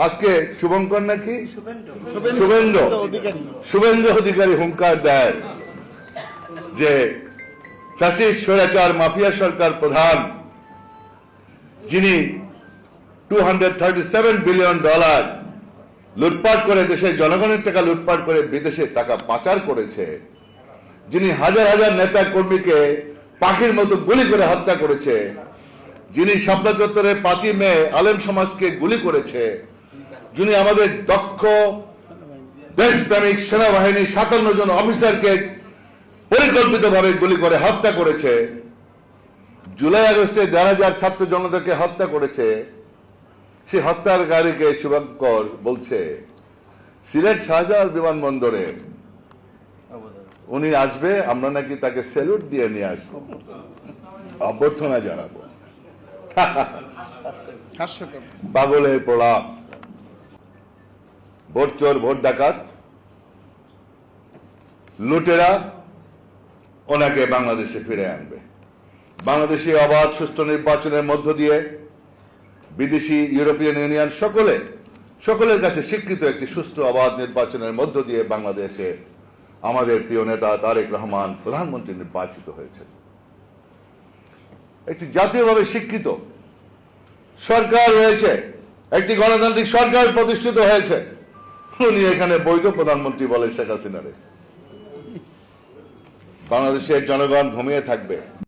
আজকে শুভঙ্কর নাকি শুভেন্দু অধিকারী হুঙ্কার দেয় যে ফ্যাসিস্ট স্বৈরাচার মাফিয়া সরকার প্রধান, যিনি $237 বিলিয়ন লুটপাট করে দেশের জনগণের টাকা লুটপাট করে বিদেশে টাকা পাচার করেছে, যিনি হাজার হাজার নেতা কর্মীকে পাখির মতো গুলি করে হত্যা করেছে, যিনি শাপলা চত্বরে 5ই মে আলেম সমাজকে গুলি করেছে, যিনি আমাদের দক্ষ দেশপ্রেমিক সেনাবাহিনী 57 জন অফিসারকে পরিকল্পিতভাবে গুলি করে হত্যা করেছে, জুলাই আগস্টে 1000 ছাত্র জনতাকে হত্যা করেছে, সে হত্যাকারীকে শুভঙ্কর বলছে সিলেট শাহজালাল বিমানবন্দরে উনি আসবে, আমরা নাকি তাকে স্যালুট দিয়ে নিয়ে আসবো, অভ্যর্থনা জানাবো। পাগলের প্রলাপ। ভোট চোর, ভোট ডাকাত, লুটেরা ওনাকে বাংলাদেশে ফিরে আনবে। বাংলাদেশে অবাধ সুষ্ঠু নির্বাচনের মধ্য দিয়ে বিদেশি, ইউরোপিয়ান ইউনিয়ন সকলের কাছে স্বীকৃত একটি সুষ্ঠু অবাধ নির্বাচনের মধ্য দিয়ে বাংলাদেশে আমাদের প্রিয় নেতা তারেক রহমান প্রধানমন্ত্রী নির্বাচিত হয়েছে। একটি জাতীয়ভাবে স্বীকৃত সরকার রয়েছে, একটি গণতান্ত্রিক সরকার প্রতিষ্ঠিত হয়েছে। উনি এখানে বৈধ প্রধানমন্ত্রী বলে শেখ হাসিনারে। বাংলাদেশের জনগণ ঘুমিয়ে থাকবে।